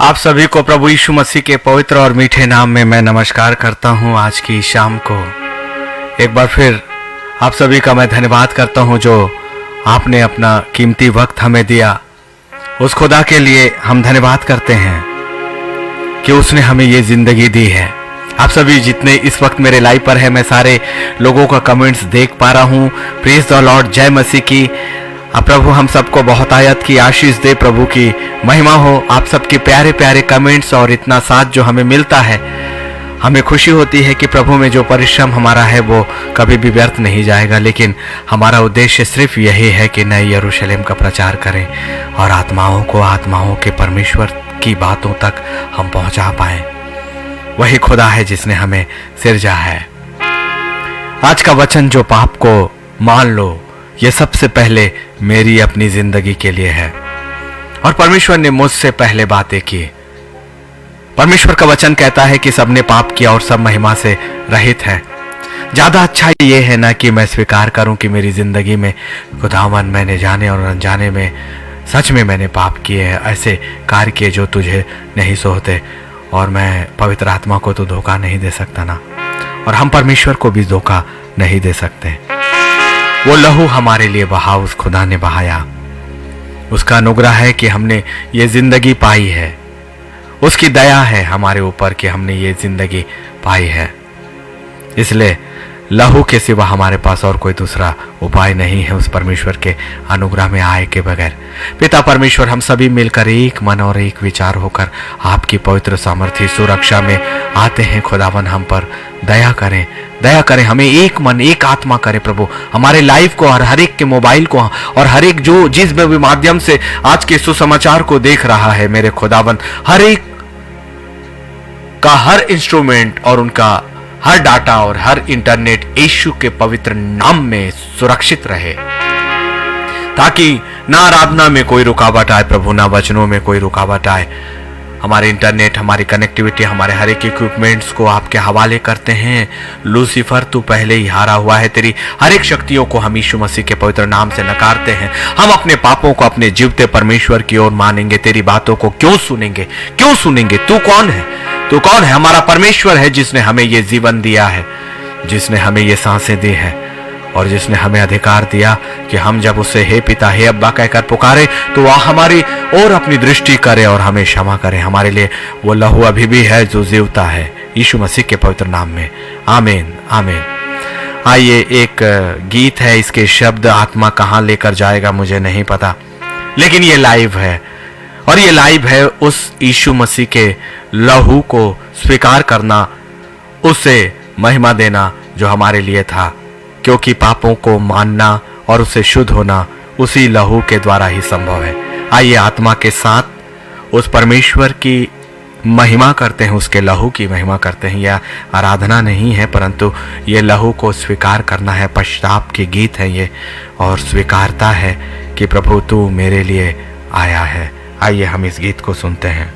आप सभी को प्रभु यीशु मसीह के पवित्र और मीठे नाम में मैं नमस्कार करता हूं। आज की शाम को एक बार फिर आप सभी का मैं धन्यवाद करता हूं जो आपने अपना कीमती वक्त हमें दिया। उस खुदा के लिए हम धन्यवाद करते हैं कि उसने हमें ये जिंदगी दी है। आप सभी जितने इस वक्त मेरे लाइव पर है, मैं सारे लोगों का कमेंट्स देख पा रहा हूं। प्रेज द लॉर्ड, जय मसीह की। प्रभु हम सबको बहुत आयत की आशीष दे, प्रभु की महिमा हो। आप सबके प्यारे प्यारे कमेंट्स और इतना साथ जो हमें मिलता है, हमें खुशी होती है कि प्रभु में जो परिश्रम हमारा है वो कभी भी व्यर्थ नहीं जाएगा। लेकिन हमारा उद्देश्य सिर्फ यही है कि नए यरूशलेम का प्रचार करें और आत्माओं के परमेश्वर की बातों तक हम पहुंचा पाएं। वही खुदा है जिसने हमें सिरजा है। आज का वचन जो पाप को मान लो, ये सबसे पहले मेरी अपनी जिंदगी के लिए है और परमेश्वर ने मुझसे पहले बातें की। परमेश्वर का वचन कहता है कि सबने पाप किया और सब महिमा से रहित है। ज्यादा अच्छा ये है ना कि मैं स्वीकार करूं कि मेरी जिंदगी में खुदावन मैंने जाने और अनजाने में सच में मैंने पाप किए हैं, ऐसे कार्य किए जो तुझे नहीं सोहते, और मैं पवित्र आत्मा को तो धोखा नहीं दे सकता ना, और हम परमेश्वर को भी धोखा नहीं दे सकते। वो लहू हमारे लिए बहा, उस खुदा ने बहाया। उसका अनुग्रह है कि हमने ये जिंदगी पाई है। उसकी दया है हमारे ऊपर कि हमने ये जिंदगी पाई है। इसलिए लहू के सिवा हमारे पास और कोई दूसरा उपाय नहीं है उस परमेश्वर के अनुग्रह में आए के बगैर। पिता परमेश्वर, हम सभी मिलकर एक मन और एक विचार होकर आपकी पवित्र सामर्थ्य सुरक्षा में आते हैं। खुदावन हम पर दया करें, दया करें, हमें एक मन एक आत्मा करें प्रभु। हमारे लाइव को और हर एक के मोबाइल को और हर एक जो जिस भी माध्यम से आज के सुसमाचार को देख रहा है, मेरे खुदावन हर एक का हर इंस्ट्रूमेंट और उनका हर डाटा और हर इंटरनेट यीशु के पवित्र नाम में सुरक्षित रहे, ताकि ना आराधना में कोई रुकावट आए प्रभु, ना वचनों में कोई रुकावट आए। हमारे इंटरनेट, हमारी कनेक्टिविटी, हमारे हर एक इक्विपमेंट्स को आपके हवाले करते हैं। लूसीफर, तू पहले ही हारा हुआ है। तेरी हर एक शक्तियों को हम यीशु मसीह के पवित्र नाम से नकारते हैं। हम अपने पापों को अपने जीवते परमेश्वर की ओर मानेंगे। तेरी बातों को क्यों सुनेंगे? क्यों सुनेंगे? तू कौन है? तू कौन है? हमारा परमेश्वर है जिसने हमें ये जीवन दिया है, जिसने हमें ये सांसें दी है और जिसने हमें अधिकार दिया कि हम जब उससे हे पिता, हे अब्बा कहकर पुकारे तो वह हमारी और अपनी दृष्टि करे और हमें क्षमा करे। हमारे लिए वो लहू अभी भी है जो जीवता है, यीशु मसीह के पवित्र नाम में। आमीन, आमीन। आइए, एक गीत है, इसके शब्द आत्मा कहाँ लेकर जाएगा मुझे नहीं पता, लेकिन ये लाइव है और ये लाइव है उस यीशु मसीह के लहू को स्वीकार करना, उसे महिमा देना जो हमारे लिए था, क्योंकि पापों को मानना और उससे शुद्ध होना उसी लहू के द्वारा ही संभव है। आइए आत्मा के साथ उस परमेश्वर की महिमा करते हैं, उसके लहू की महिमा करते हैं। यह आराधना नहीं है, परंतु ये लहू को स्वीकार करना है। पश्चाताप के गीत है ये, और स्वीकारता है कि प्रभु तू मेरे लिए आया है। आइए हम इस गीत को सुनते हैं।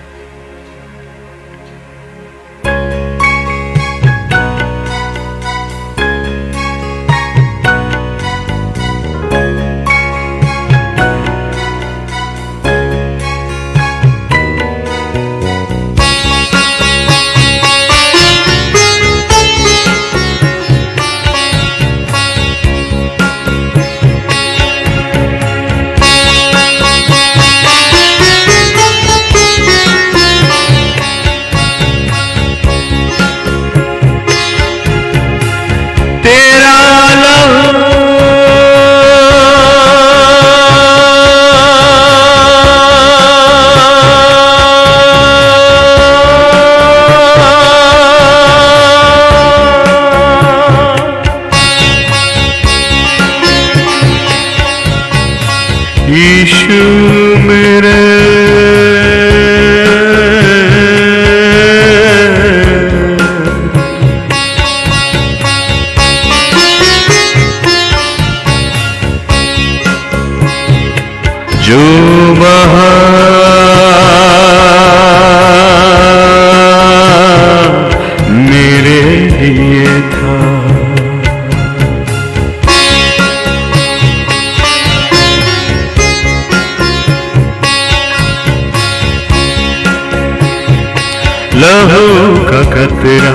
लहू का कतरा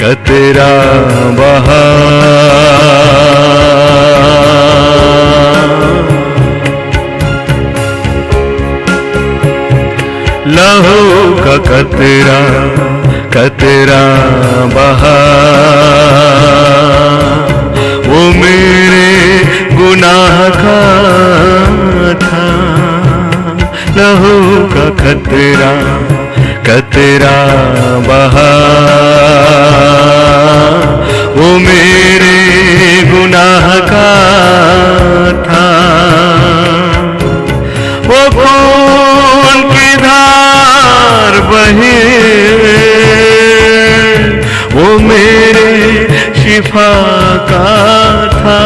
कतरा बहा, लहू का कतरा कतरा बहा, वो मेरे गुनाह का था। लहू का कतरा कतरा बहा, वो मेरे गुनाह का था। वो खून की धार बहे, वो मेरे शिफा का था।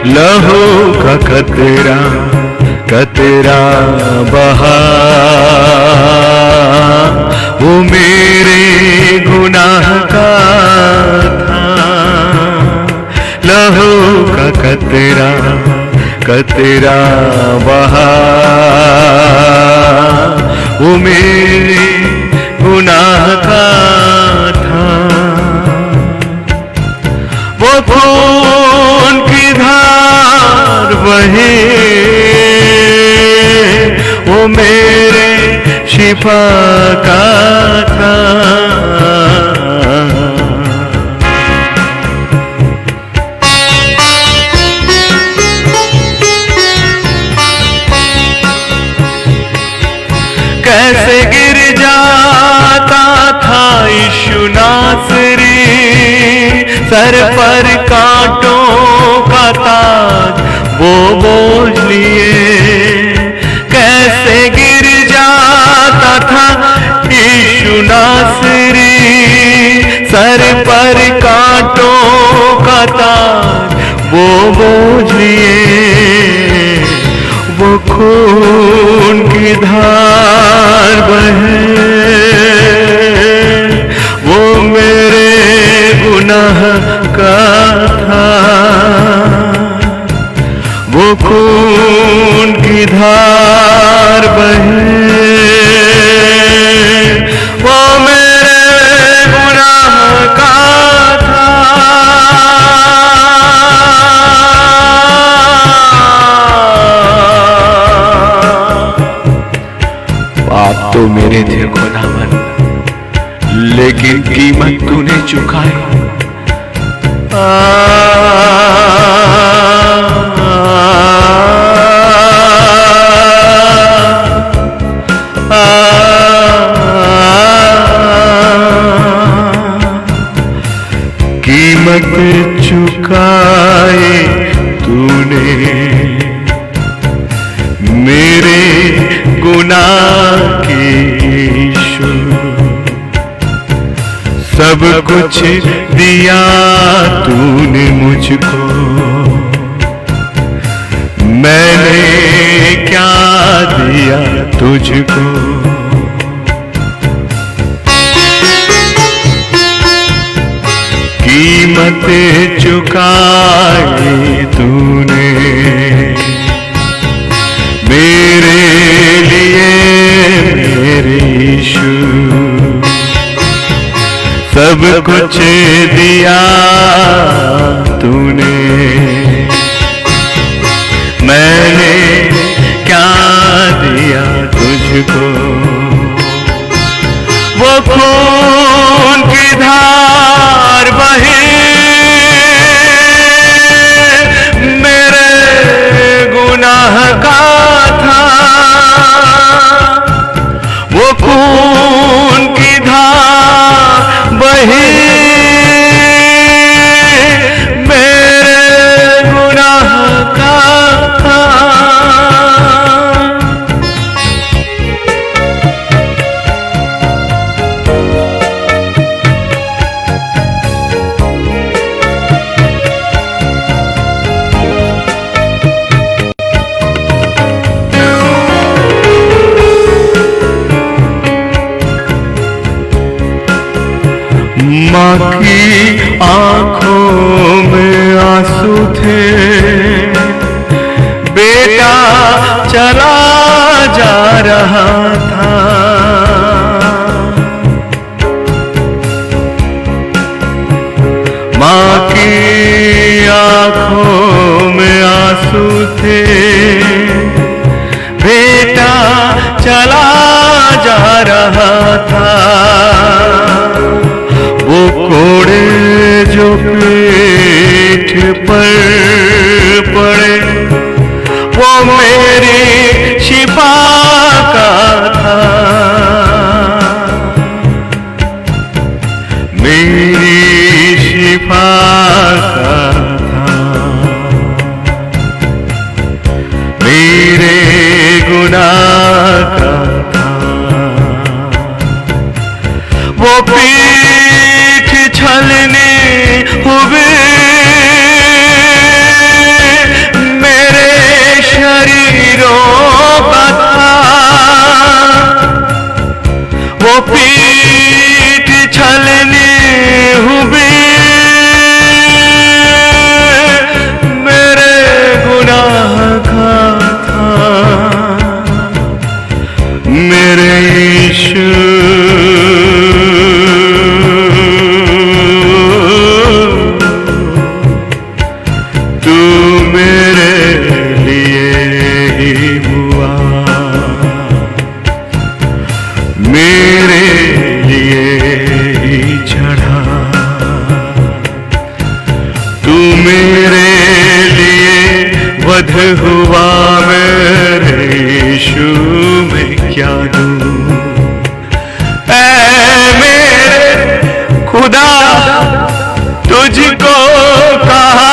लहू का कतरा कतरा बहा, वो मेरे गुनाह का था। लहू का कतरा कतरा बहा, वो मेरे गुनाह का था। वो खून की धार बहे, वो मेरे शिफा का था। कैसे गिर जाता था यीशु नासरी, सर पर कांटों का ताज वो बोझ लिए। कैसे गिर जाता था यीशु नासरी, सर पर कांटों का ताज वो बोझ लिए। वो खून की धार बहे, वो मेरे गुनाह का था। वो खून की धार बहे, वो मेरे गुनाह का था। पाप तो मेरे थे खुदावन, लेकिन कीमत तूने चुकाई। कीमत चुकाए तूने मेरे गुनाह की यीशु। सब कुछ दिया तूने मुझको, मैंने क्या दिया तुझको। कीमत चुकाई तूने मेरे लिए मेरे यीशु। सब कुछ दिया तूने, मैंने क्या दिया तुझको। वो खून की धार बहे, मेरे गुनाह का था। वो खून की धार बहे, मेरे गुनाह का था। माँ की आंखों में आंसू थे, बेटा चला जा रहा था। माँ की आंखों में आंसू थे, बेटा चला जा रहा था। वो कोड़े जो पीठ पर पड़े, वो मेरी शिफा का था, मेरी शिफा का था। मेरे गुनाह का था। वो पीठ छलने हुए मेरे शरीरों का था। वो पीठ छलने हुए मेरे गुनाह का था। मेरे यीशु तू मेरे लिए ही हुआ, मेरे लिए ही चढ़ा। तू मेरे लिए वध हुआ, मेरे यीशु में क्या दूं। ऐ मेरे खुदा तुझको कहा,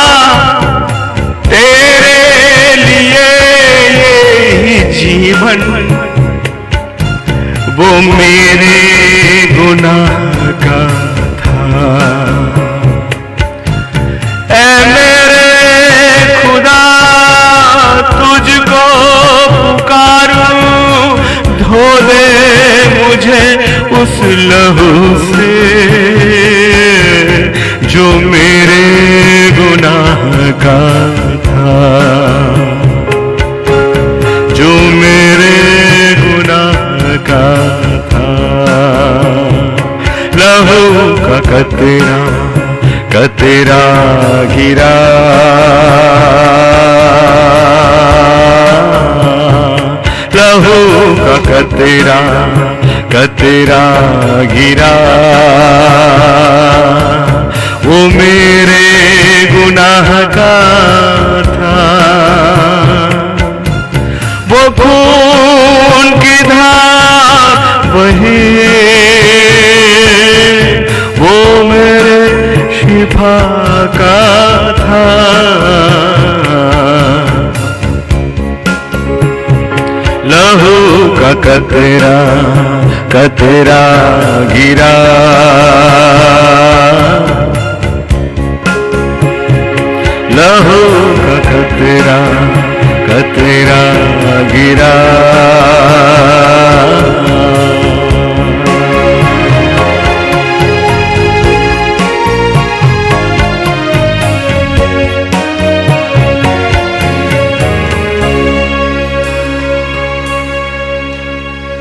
तेरे लिए ये जीवन वो मेरे गुनाह का था। ऐ मेरे खुदा तुझको पुकारूं, धो दे मुझे उस लहू से जो मेरे गुनाह का था, जो मेरे गुनाह का था। लहू का कतरा कतरा गिरा, लहू का कतरा कतरा गिरा। वो मेरे गुनाह का था। वो खून की धार बही, वो मेरे शिफा का था। लहू का कतरा कतरा गिरा, लहू का कतरा कतरा गिरा।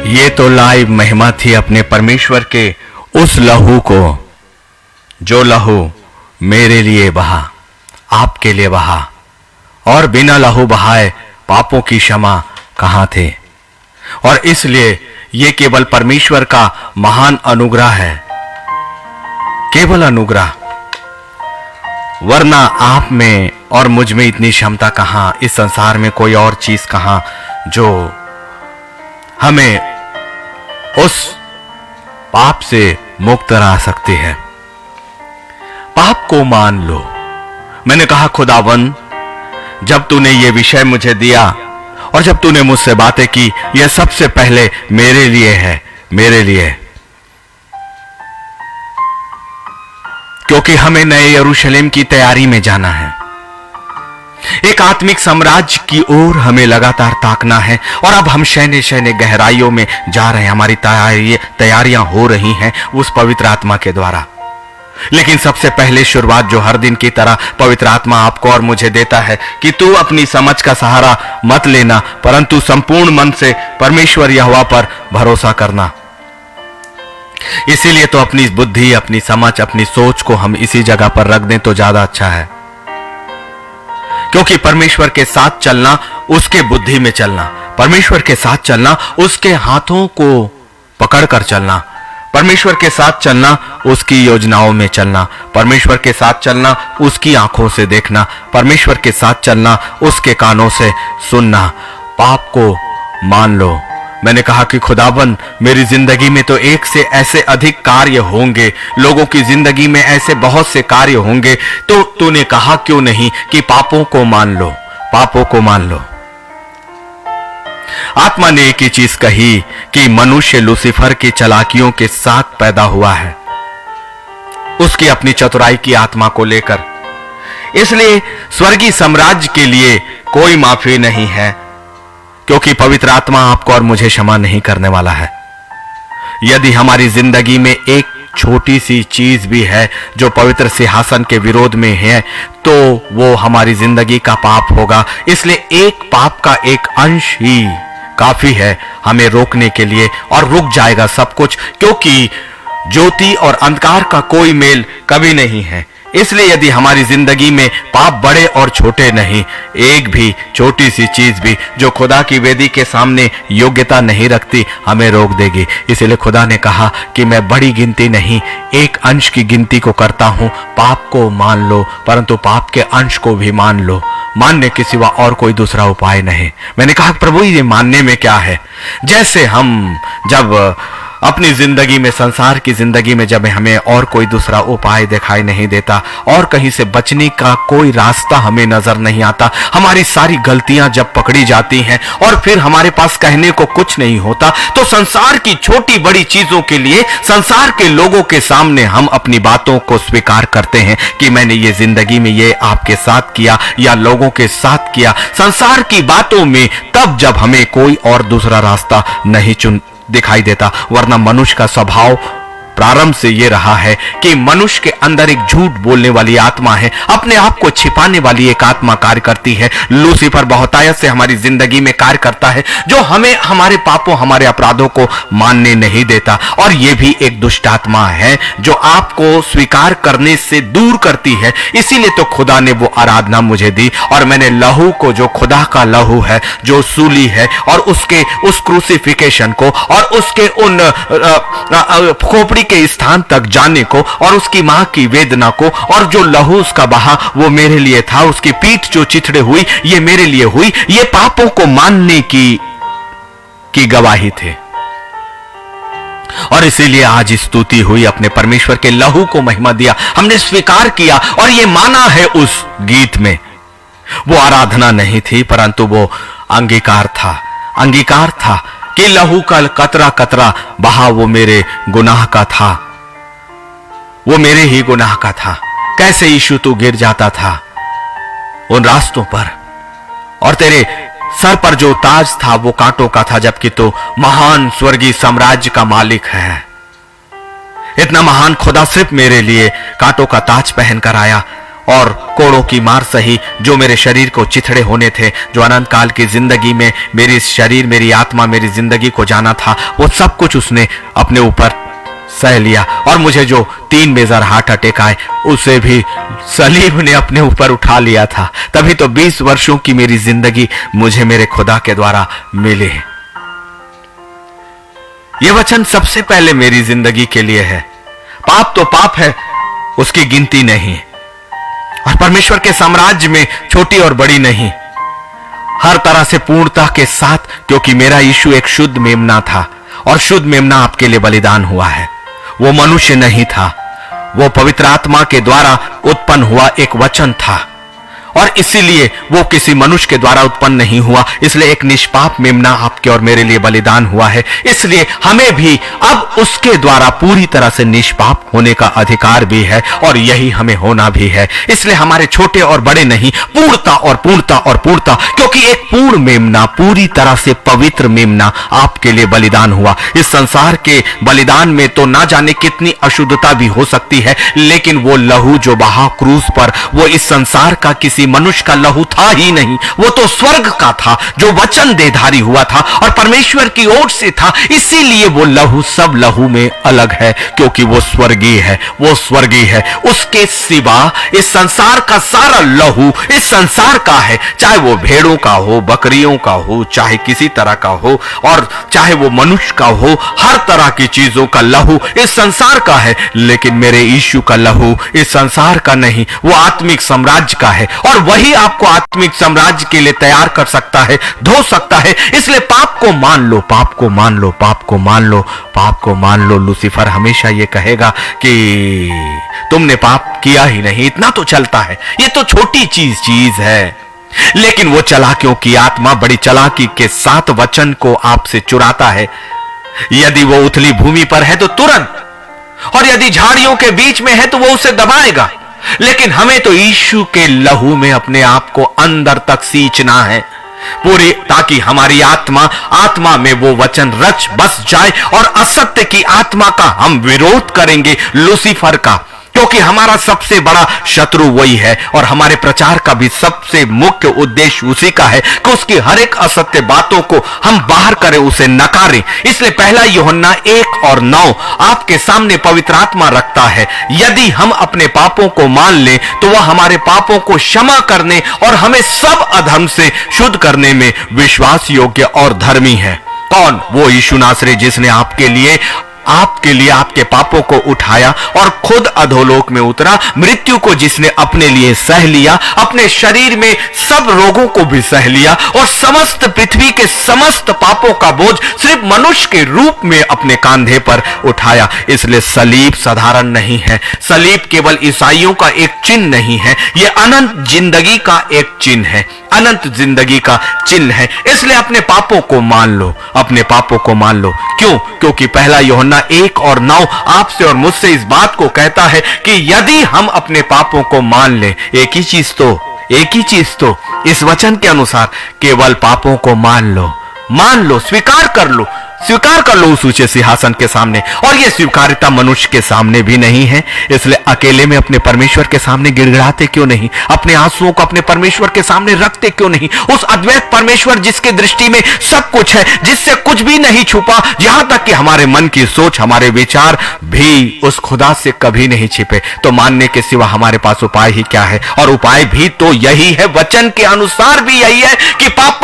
ये तो लाइव महिमा थी अपने परमेश्वर के उस लहू को, जो लहू मेरे लिए बहा, आपके लिए बहा। और बिना लहू बहाए पापों की क्षमा कहाँ थे। और इसलिए ये केवल परमेश्वर का महान अनुग्रह है, केवल अनुग्रह। वरना आप में और मुझ में इतनी क्षमता कहाँ, इस संसार में कोई और चीज कहाँ जो हमें उस पाप से मुक्त करा सकती है। पाप को मान लो। मैंने कहा खुदावन, जब तूने ये विषय मुझे दिया और जब तूने मुझसे बातें की, यह सबसे पहले मेरे लिए है, मेरे लिए। क्योंकि हमें नए यरूशलेम की तैयारी में जाना है। एक आत्मिक साम्राज्य की ओर हमें लगातार ताकना है। और अब हम शैने शैने गहराइयों में जा रहे हैं। हमारी तैयारियां हो रही हैं उस पवित्र आत्मा के द्वारा। लेकिन सबसे पहले शुरुआत जो हर दिन की तरह पवित्र आत्मा आपको और मुझे देता है कि तू अपनी समझ का सहारा मत लेना, परंतु संपूर्ण मन से परमेश्वर यहोवा पर भरोसा करना। इसीलिए तो अपनी बुद्धि, अपनी समझ, अपनी सोच को हम इसी जगह पर रख दें तो ज्यादा अच्छा है, क्योंकि परमेश्वर के साथ चलना, उसके बुद्धि में चलना, परमेश्वर के साथ चलना, उसके हाथों को पकड़कर चलना, परमेश्वर के साथ चलना, उसकी योजनाओं में चलना, परमेश्वर के साथ चलना, उसकी आंखों से देखना, परमेश्वर के साथ चलना, उसके कानों से सुनना। पाप को मान लो। मैंने कहा कि खुदाबंद, मेरी जिंदगी में तो एक से ऐसे अधिक कार्य होंगे, लोगों की जिंदगी में ऐसे बहुत से कार्य होंगे, तो तूने कहा क्यों नहीं कि पापों को मान लो, पापों को मान लो। आत्मा ने एक ही चीज कही कि मनुष्य लूसीफर की चालाकियों के साथ पैदा हुआ है, उसकी अपनी चतुराई की आत्मा को लेकर। इसलिए स्वर्गीय साम्राज्य के लिए कोई माफी नहीं है, क्योंकि पवित्र आत्मा आपको और मुझे क्षमा नहीं करने वाला है। यदि हमारी जिंदगी में एक छोटी सी चीज भी है जो पवित्र सिंहासन के विरोध में है, तो वो हमारी जिंदगी का पाप होगा। इसलिए एक पाप का एक अंश ही काफी है हमें रोकने के लिए, और रुक जाएगा सब कुछ, क्योंकि ज्योति और अंधकार का कोई मेल कभी नहीं है। इसलिए यदि हमारी जिंदगी में पाप बड़े और छोटे नहीं, एक भी छोटी सी चीज भी जो खुदा की वेदी के सामने योग्यता नहीं रखती, हमें रोक देगी। इसलिए खुदा ने कहा कि मैं बड़ी गिनती नहीं, एक अंश की गिनती को करता हूं। पाप को मान लो, परंतु पाप के अंश को भी मान लो। मानने के सिवा और कोई दूसरा उपाय नहीं। मैंने कहा प्रभु, ये मानने में क्या है? जैसे हम जब अपनी जिंदगी में, संसार की जिंदगी में, जब हमें और कोई दूसरा उपाय दिखाई नहीं देता और कहीं से बचने का कोई रास्ता हमें नजर नहीं आता, हमारी सारी गलतियां जब पकड़ी जाती हैं और फिर हमारे पास कहने को कुछ नहीं होता, तो संसार की छोटी बड़ी चीजों के लिए, संसार के लोगों के सामने हम अपनी बातों को स्वीकार करते हैं कि मैंने ये जिंदगी में ये आपके साथ किया या लोगों के साथ किया, संसार की बातों में, तब जब हमें कोई और दूसरा रास्ता नहीं दिखाई देता। वरना मनुष्य का स्वभाव प्रारंभ से यह रहा है कि मनुष्य के अंदर एक झूठ बोलने वाली आत्मा है, अपने आप को छिपाने वाली एक आत्मा कार्य करती है। लूसीफर बहुतायत से हमारी जिंदगी में कार्य करता है, जो हमें हमारे पापों, हमारे अपराधों को मानने नहीं देता। और यह भी एक दुष्ट आत्मा है जो आपको स्वीकार करने से दूर करती है। इसीलिए तो खुदा ने वो आराधना मुझे दी, और मैंने लहू को, जो खुदा का लहू है, जो सूली है, और उसके उस क्रूसिफिकेशन को और उसके उन खोपड़ी के स्थान तक जाने को और उसकी मां की वेदना को, और जो लहू उसका बहा वो मेरे लिए था, उसकी पीठ जो चिथड़े हुई ये मेरे लिए हुई, ये पापों को मानने की गवाही थे। और इसीलिए आज स्तुति हुई, अपने परमेश्वर के लहू को महिमा दिया, हमने स्वीकार किया और ये माना है। उस गीत में वो आराधना नहीं थी, परंतु वो अंगीकार था, अंगीकार था कि लहू का कतरा कतरा बहा वो मेरे गुनाह का था, वो मेरे ही गुनाह का था। कैसे यीशु तू गिर जाता था उन रास्तों पर, और तेरे सर पर जो ताज था वो कांटों का था, जबकि तू महान स्वर्गीय साम्राज्य का मालिक है। इतना महान खुदा सिर्फ मेरे लिए कांटों का ताज पहनकर आया, और कोड़ों की मार सही जो मेरे शरीर को चिथड़े होने थे, जो अनंत काल की जिंदगी में मेरी शरीर, मेरी आत्मा, मेरी जिंदगी को जाना था, वो सब कुछ उसने अपने ऊपर सह लिया। और मुझे जो 3 मेजर हार्ट अटैक आए, उसे भी सलीब ने अपने ऊपर उठा लिया था। तभी तो 20 वर्षों की मेरी जिंदगी मुझे मेरे खुदा के द्वारा मिली। ये वचन सबसे पहले मेरी जिंदगी के लिए है। पाप तो पाप है, उसकी गिनती नहीं, और परमेश्वर के साम्राज्य में छोटी और बड़ी नहीं, हर तरह से पूर्णता के साथ, क्योंकि मेरा यीशु एक शुद्ध मेमना था, और शुद्ध मेमना आपके लिए बलिदान हुआ है। वो मनुष्य नहीं था, वो पवित्र आत्मा के द्वारा उत्पन्न हुआ एक वचन था, और इसीलिए वो किसी मनुष्य के द्वारा उत्पन्न नहीं हुआ, इसलिए एक निष्पाप मेमना आपके और मेरे लिए बलिदान हुआ है। इसलिए हमें भी अब उसके द्वारा पूरी तरह से निष्पाप होने का अधिकार भी है और यही हमें होना भी है। इसलिए हमारे छोटे और बड़े नहीं, पूर्णता और पूर्णता और पूर्णता, क्योंकि एक पूर्ण मेमना, पूरी तरह से पवित्र मेमना आपके लिए बलिदान हुआ। इस संसार के बलिदान में तो ना जाने कितनी अशुद्धता भी हो सकती है, लेकिन वो लहू जो बहा क्रूस पर, वो इस संसार का किसी मनुष्य का लहू था ही नहीं, वो तो स्वर्ग का था जो वचन देधारी हुआ था और परमेश्वर की ओर से था। इसीलिए वो लहू सब लहू में अलग है, क्योंकि वो स्वर्गीय है, वो स्वर्गीय है। उसके सिवा इस संसार का सारा लहू इस संसार का है, चाहे वो भेड़ों का हो, बकरियों का हो, चाहे किसी तरह का हो, और चाहे वो मनुष्य का हो, हर तरह की चीजों का लहू इस संसार का है। लेकिन मेरे यीशु का लहू इस संसार का नहीं, वो आत्मिक साम्राज्य का है, और वही आपको आत्मिक साम्राज्य के लिए तैयार कर सकता है, धो सकता है। इसलिए पाप को मान लो, पाप को मान लो, पाप को मान लो, पाप को मान लो। लूसीफर हमेशा ये कहेगा कि तुमने पाप किया ही नहीं, इतना तो चलता है, ये तो छोटी चीज है। लेकिन वो चालाकियों की आत्मा बड़ी चालाकी के साथ वचन को आपसे चुराता है। यदि वो उथली भूमि पर है तो तुरंत, और यदि झाड़ियों के बीच में है तो वो उसे दबाएगा। लेकिन हमें तो यीशु के लहू में अपने आप को अंदर तक सींचना है पूरी, ताकि हमारी आत्मा में वो वचन रच बस जाए और असत्य की आत्मा का हम विरोध करेंगे, लूसीफर का, क्योंकि हमारा सबसे बड़ा शत्रु वही है और हमारे प्रचार का भी सबसे मुख्य उद्देश्य उसी का है कि उसकी हर एक असत्य बातों को हम बाहर करें, उसे नकारें। इसलिए पहला यूहन्ना 1:9 आपके सामने पवित्र आत्मा रखता है। यदि हम अपने पापों को मान लें तो वह हमारे पापों को क्षमा करने और हमें सब अधर्म से शुद्ध करने में विश्वास योग्य और धर्मी है। कौन? वो यीशु नासरी, जिसने आपके लिए आपके पापों को उठाया और खुद अधोलोक में उतरा, मृत्यु को जिसने अपने लिए सह लिया, अपने शरीर में सब रोगों को भी सह लिया और समस्त पृथ्वी के समस्त पापों का बोझ सिर्फ मनुष्य के रूप में अपने कंधे पर उठाया। इसलिए सलीब साधारण नहीं है, सलीब केवल ईसाइयों का एक चिन्ह नहीं है, यह अनंत जिंदगी का एक चिन्ह है, अनंत जिंदगी का चिन्ह है। इसलिए अपने पापों को मान लो, अपने पापों को मान लो। क्यों? क्योंकि पहला यूहन्ना 1:9 आपसे और मुझसे इस बात को कहता है कि यदि हम अपने पापों को मान लें, एक ही चीज तो इस वचन के अनुसार, केवल पापों को मान लो, स्वीकार कर लो उस ऊंचे सिंहासन के सामने। और यह स्वीकार्यता मनुष्य के सामने भी नहीं है, इसलिए अकेले में अपने परमेश्वर के सामने गिड़गिड़ाते क्यों नहीं, अपने आंसुओं को अपने परमेश्वर के सामने रखते क्यों नहीं? उस अद्वैत परमेश्वर जिसके दृष्टि में सब कुछ है, जिससे कुछ भी नहीं छुपा, यहां तक कि हमारे मन की सोच, हमारे विचार भी उस खुदा से कभी नहीं छिपे, तो मानने के सिवा हमारे पास उपाय ही क्या है? और उपाय भी तो यही है, वचन के अनुसार भी यही है कि पाप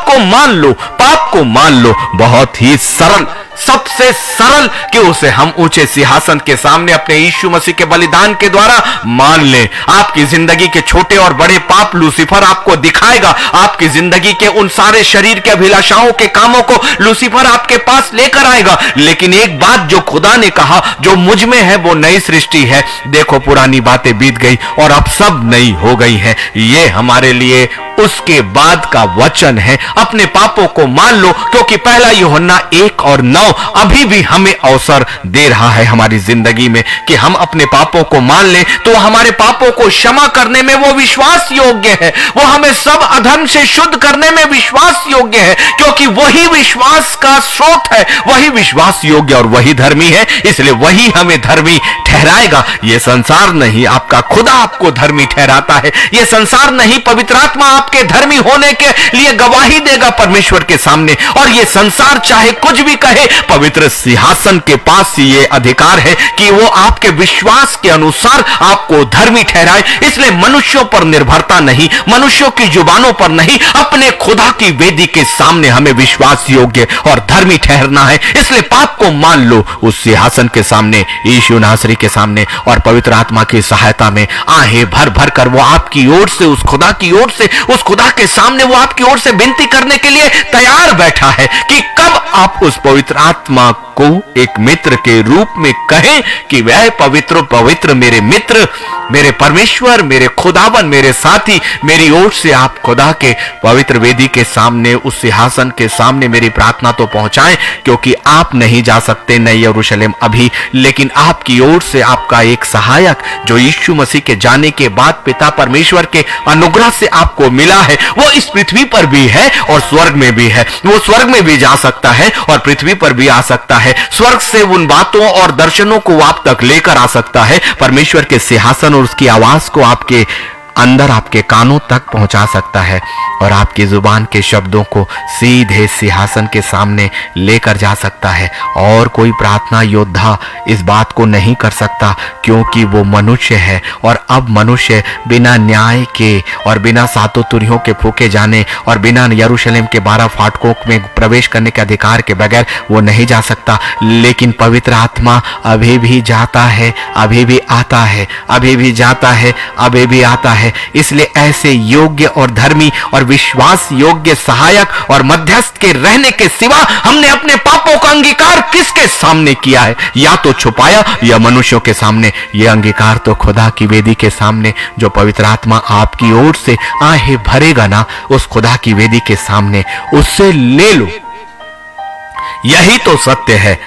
को मान लो। बहुत ही सरल, सबसे सरल कि उसे हम ऊंचे सिंहासन के सामने अपने यीशु मसीह के बलिदान के द्वारा मान लें। आपकी जिंदगी के छोटे और बड़े पाप लूसीफर आपको दिखाएगा, आपकी जिंदगी के उन सारे शरीर के अभिलाषाओं के कामों को लूसीफर आपके पास लेकर आएगा। लेकिन एक बात जो खुदा ने कहा, जो मुझ में है वो नई सृष्टि है, देखो पुरानी बातें बीत गई और अब सब नई हो गई है। ये हमारे लिए उसके बाद का वचन है। अपने पापों को मान लो, क्योंकि पहला यूहन्ना 1:9 अभी भी हमें अवसर दे रहा है हमारी जिंदगी में कि हम अपने पापों को मान लें, तो हमारे पापों को क्षमा करने में वो विश्वास योग्य है, वो हमें सब अधर्म से शुद्ध करने में विश्वास योग्य है, क्योंकि वही विश्वास का स्रोत है, वही विश्वास योग्य और वही धर्मी है। इसलिए वही हमें धर्मी ठहराएगा। ये संसार नहीं, आपका खुदा आपको धर्मी ठहराता है। ये संसार नहीं, पवित्र आत्मा आपके धर्मी होने के लिए गवाही देगा परमेश्वर के सामने। और ये संसार चाहे कुछ भी कहे, पवित्र सिंहासन के पास ये अधिकार है कि वो आपके विश्वास के अनुसार आपको धर्मी ठहराए। इसलिए मनुष्यों पर निर्भरता नहीं, मनुष्यों की जुबानों पर नहीं, अपने खुदा की वेदी के सामने हमें विश्वास योग्य और धर्मी ठहरना है। इसलिए पाप को मान लो उस सिंहासन के सामने, यीशु नासरी के सामने, और पवित्र आत्मा की सहायता में आहें भर भर कर वो आपकी ओर से, उस खुदा की ओर से, उस खुदा के सामने वो आपकी ओर से विनती करने के लिए तैयार बैठा है कि कब आप उस पवित्र आत्मा को एक मित्र के रूप में कहें कि वह पवित्र पवित्र मेरे मित्र, मेरे परमेश्वर, मेरे खुदावन, मेरे साथी, मेरी ओर से आप खुदा के पवित्र वेदी के सामने, उस सिंहासन के सामने मेरी प्रार्थना तो पहुंचाएं, क्योंकि आप नहीं जा सकते नई यरूशलेम अभी, लेकिन आपकी ओर से आपका एक सहायक जो यीशु मसीह के जाने के बाद पिता परमेश्वर के अनुग्रह से आपको मिला है, वो इस पृथ्वी पर भी है और स्वर्ग में भी है। वो स्वर्ग में भी जा सकता है और पृथ्वी पर भी आ सकता है। स्वर्ग से उन बातों और दर्शनों को आप तक लेकर आ सकता है। परमेश्वर के सिंहासन और उसकी आवाज को आपके अंदर, आपके कानों तक पहुंचा सकता है और आपकी जुबान के शब्दों को सीधे सिंहासन के सामने लेकर जा सकता है। और कोई प्रार्थना योद्धा इस बात को नहीं कर सकता, क्योंकि वो मनुष्य है और अब मनुष्य बिना न्याय के और बिना सातों तुरहियों के फूके जाने और बिना यरूशलेम के 12 फाटकों में प्रवेश करने के अधिकार के बगैर वो नहीं जा सकता। लेकिन पवित्र आत्मा अभी भी जाता है, अभी भी आता है, अभी भी जाता है, अभी भी आता है। इसलिए ऐसे योग्य और धर्मी और विश्वास योग्य सहायक और मध्यस्थ के रहने के सिवा हमने अपने पापों का अंगीकार किसके सामने किया है? या तो छुपाया या मनुष्यों के सामने। यह अंगीकार तो खुदा की वेदी के सामने, जो पवित्र आत्मा आपकी ओर से आहे भरेगा ना, उस खुदा की वेदी के सामने उससे ले लो। यही तो सत्य है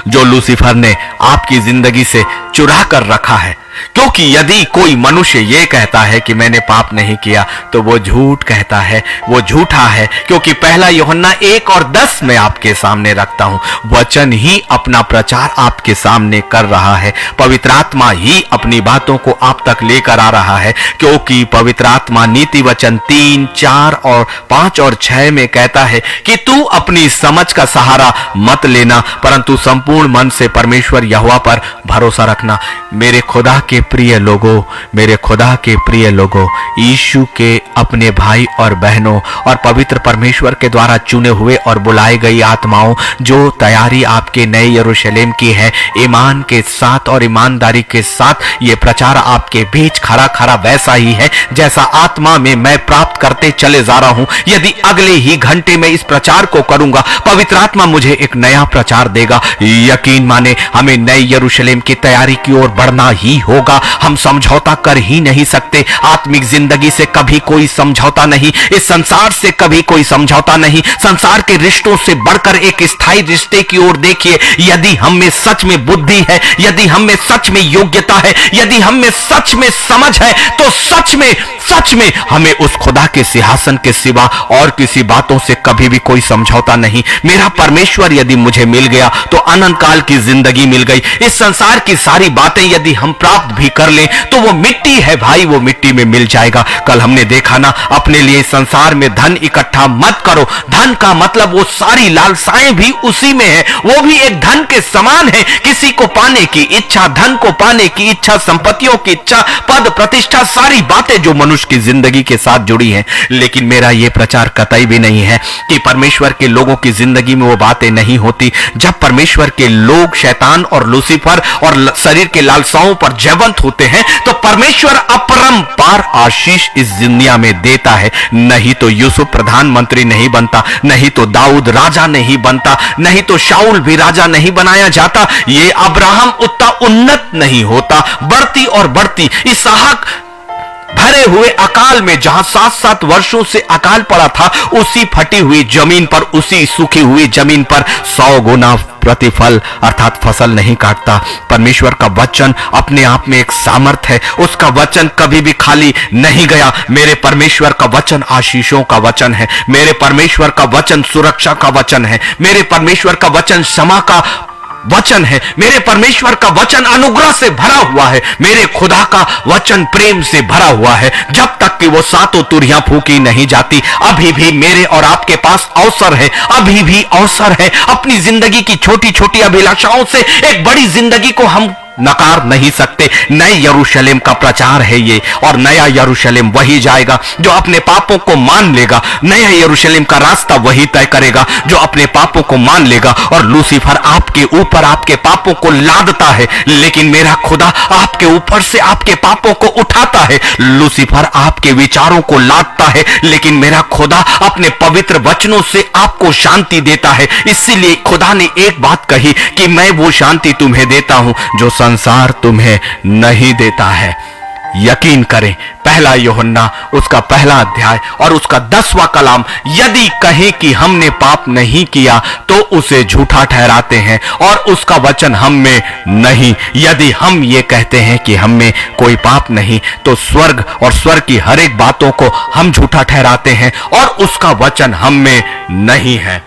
जो लूसीफर ने आपकी जिंदगी से चुरा कर रखा है। क्योंकि यदि कोई मनुष्य ये कहता है कि मैंने पाप नहीं किया, तो वो झूठ कहता है, वो झूठा है। क्योंकि पहला यूहन्ना 1:10 में आपके सामने रखता हूं, वचन ही अपना प्रचार आपके सामने कर रहा है। पवित्र आत्मा ही अपनी बातों को आप तक लेकर आ रहा है। क्योंकि पवित्र आत्मा नीति वचन 3, 4 और 5 और 6 में कहता है कि तू अपनी समझ का सहारा मत लेना, परंतु संपूर्ण मन से परमेश्वर यहोवा पर भरोसा रखना। मेरे खुदा के प्रिय लोगों, मेरे खुदा के प्रिय लोगों, यीशु के अपने भाई और बहनों और पवित्र परमेश्वर के द्वारा चुने हुए और बुलाई गई आत्माओं, जो तैयारी आपके नए यरूशलेम की है, ईमान के साथ और ईमानदारी के साथ ये प्रचार आपके बीच खरा खरा वैसा ही है जैसा आत्मा में मैं प्राप्त करते चले जा रहा हूं। यदि अगले ही घंटे में इस प्रचार को करूंगा, पवित्र आत्मा मुझे एक नया प्रचार देगा। यकीन माने, हमें नए यरूशलेम की तैयारी की ओर बढ़ना ही होगा। हम समझौता कर ही नहीं सकते। आत्मिक जिंदगी से कभी कोई समझौता नहीं, इस संसार से कभी कोई समझौता नहीं। संसार के रिश्तों से बढ़कर एक स्थायी रिश्ते की ओर देखिए। यदि हम में सच में बुद्धि है, यदि हम में सच में योग्यता है, यदि हम में सच में समझ है, तो सच में हमें उस खुदा के सिंहासन के सिवा और किसी बातों से कभी भी कोई समझौता नहीं। मेरा परमेश्वर यदि मुझे मिल गया तो अनंत काल की जिंदगी मिल गई। इस संसार की सारी बातें यदि हम प्राप्त भी कर लें तो वो मिट्टी है भाई, वो मिट्टी में मिल जाएगा। कल हमने देखा ना, अपने लिए संसार में धन इकट्ठा मत करो। धन का मतलब वो सारी लालसाएं भी उसी में है, वो भी एक धन के समान है। किसी को पाने की इच्छा, धन को पाने की इच्छा, संपत्तियों की इच्छा, पद प्रतिष्ठा, सारी बातें जो मनुष्य की जिंदगी के साथ जुड़ी हैं। लेकिन मेरा यह प्रचार कतई भी नहीं है कि परमेश्वर के लोगों की जिंदगी में वो बातें नहीं होती। जब परमेश्वर के लोग शैतान और लूसीफर और शरीर के लालसाओं पर जयवंत होते हैं, तो परमेश्वर अपरंपार आशीष इस दुनिया में देता है। नहीं तो यूसुफ प्रधानमंत्री नहीं बनता, नहीं तो दाऊद राजा नहीं बनता, नहीं तो शाऊल भी राजा नहीं बनाया जाता, ये अब्राहम उतना उन्नत नहीं होता। बढ़ती और बढ़ती इसहाक भरे हुए अकाल में, जहां 7-7 वर्षों से अकाल पड़ा था, उसी फटी हुई जमीन पर, उसी सूखी हुई जमीन पर 100 गुना प्रतिफल अर्थात फसल नहीं काटता। परमेश्वर का वचन अपने आप में एक सामर्थ है, उसका वचन कभी भी खाली नहीं गया। मेरे परमेश्वर का वचन आशीषों का वचन है, मेरे परमेश्वर का वचन सुरक्षा का वचन है, मेरे परमेश्वर का वचन क्षमा का वचन है, मेरे परमेश्वर का वचन अनुग्रह से भरा हुआ है, मेरे खुदा का वचन प्रेम से भरा हुआ है। जब तक कि वो सातों तुरहियां फूकी नहीं जाती, अभी भी मेरे और आपके पास अवसर है, अभी भी अवसर है अपनी जिंदगी की छोटी छोटी अभिलाषाओं से एक बड़ी जिंदगी को हम नकार नहीं सकते। नए यरूशलेम का प्रचार है ये, और नया यरूशलेम वही जाएगा जो अपने पापों को मान लेगा। नया यरूशलेम का रास्ता वही तय करेगा जो अपने पापों को मान लेगा। और लूसीफर आपके ऊपर आपके पापों को लादता है, लेकिन मेरा खुदा आपके ऊपर से आपके पापों को उठाता है। लूसीफर आपके विचारों को लादता है, लेकिन मेरा खुदा अपने पवित्र वचनों से आपको शांति देता है। इसीलिए खुदा ने एक बात कही कि मैं वो शांति तुम्हें देता हूं जो संसार तुम्हें नहीं देता है। यकीन करें, पहला यूहन्ना उसका पहला अध्याय और उसका 10वां कलाम, यदि कहें कि हमने पाप नहीं किया तो उसे झूठा ठहराते हैं और उसका वचन हम में नहीं। यदि हम ये कहते हैं कि हम में कोई पाप नहीं तो स्वर्ग और स्वर्ग की हर एक बातों को हम झूठा ठहराते हैं और उसका वचन हम में नहीं है।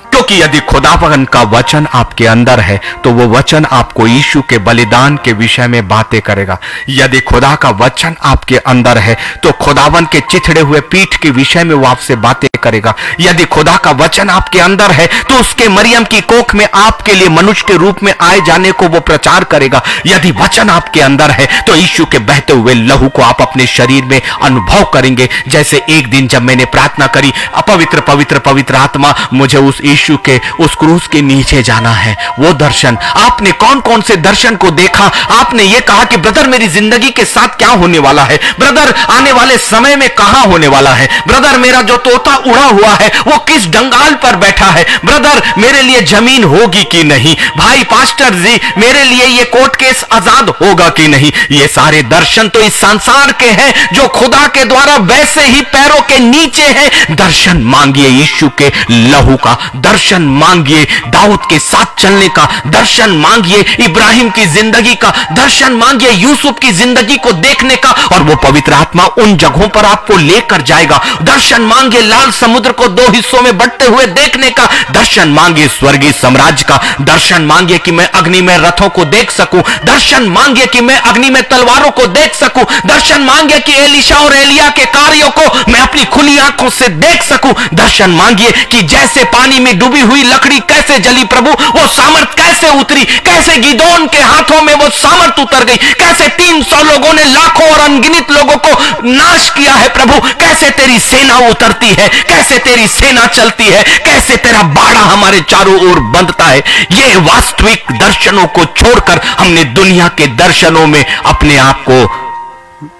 क्योंकि यदि खुदावन का वचन आपके अंदर है तो वो वचन आपको यीशु के बलिदान के विषय में बातें करेगा। यदि खुदा का वचन आपके अंदर है तो खुदावन के चिथड़े हुए पीठ के विषय में वो आपसे बातें करेगा। यदि खुदा का वचन आपके अंदर है तो उसके मरियम की कोख में आपके लिए मनुष्य के रूप में आए जाने को वो प्रचार करेगा। यदि वचन आपके अंदर है तो यीशु के बहते हुए लहू को आप अपने शरीर में अनुभव करेंगे। जैसे एक दिन जब मैंने प्रार्थना करी, पवित्र पवित्र पवित्र आत्मा, मुझे उस यीशु के उस क्रूस के नीचे जाना है। वो दर्शन, आपने कौन कौन से दर्शन को देखा? आपने ये कहा कि ब्रदर मेरी जिंदगी के साथ क्या होने वाला है, ब्रदर आने वाले समय में कहां होने वाला है, ब्रदर मेरा जो तोता उड़ा हुआ है वो किस डंगाल पर बैठा है, ब्रदर मेरे लिए जमीन होगी कि नहीं, भाई पास्टर जी मेरे लिए ये कोर्ट केस आजाद होगा कि नहीं। ये सारे दर्शन तो इस संसार के हैं जो खुदा के द्वारा वैसे ही पैरों के नीचे हैं। दर्शन मांगिए यीशु के लहू का, दर्शन मांगिए दाऊद के साथ चलने का, दर्शन मांगिए इब्राहिम की जिंदगी का, दर्शन मांगिए यूसुफ की जिंदगी को देखने का, और वो पवित्र आत्मा उन जगहों पर आपको लेकर जाएगा। दर्शन मांगिए लाल समुद्र को 2 हिस्सों में बंटते हुए देखने का, दर्शन मांगिए स्वर्गीय साम्राज्य का, दर्शन मांगिए कि मैं अग्नि में रथों को देख सकूं, दर्शन मांगिए कि मैं अग्नि में तलवारों को देख सकूं, दर्शन मांगिए कि एलीशा और एलिया के कार्यों को मैं अपनी खुली आंखों से देख सकूं, दर्शन मांगिए कि जैसे पानी में डूबी हुई लकड़ी कैसे जली प्रभु, वो सामर्थ कैसे उतरी, कैसे गिदोन के हाथों में वो सामर्थ उतर गई, कैसे 300 लोगों ने लाखों और अनगिनत लोगों को नाश किया है प्रभु, कैसे तेरी सेना उतरती है, कैसे तेरी सेना चलती है, कैसे तेरा बाड़ा हमारे चारों ओर बंधता है। ये वास्तविक दर्शनों को छोड़कर हमने दुनिया के दर्शनों में अपने आप को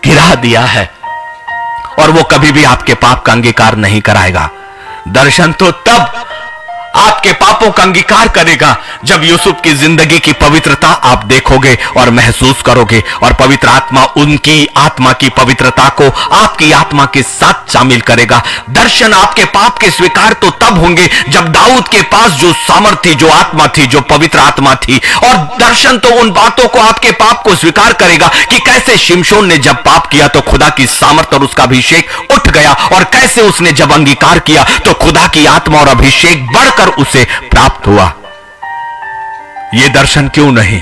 गिरा दिया है, और वो कभी भी आपके पाप का अंगीकार नहीं कराएगा। दर्शन तो तब आपके पापों का अंगीकार करेगा जब यूसुफ की जिंदगी की पवित्रता आप देखोगे और महसूस करोगे, और पवित्र आत्मा उनकी आत्मा की पवित्रता को आपकी आत्मा के साथ शामिल करेगा। दर्शन आपके पाप के स्वीकार तो तब होंगे जब दाऊद के पास जो सामर्थ थी, जो आत्मा थी, जो पवित्र आत्मा थी, और दर्शन तो उन बातों को आपके पाप को स्वीकार करेगा कि कैसे शिमशोन ने जब पाप किया तो खुदा की सामर्थ और उसका अभिषेक उठ गया, और कैसे उसने जब अंगीकार किया तो खुदा की आत्मा और अभिषेक बढ़कर उसे प्राप्त हुआ। यह दर्शन क्यों नहीं?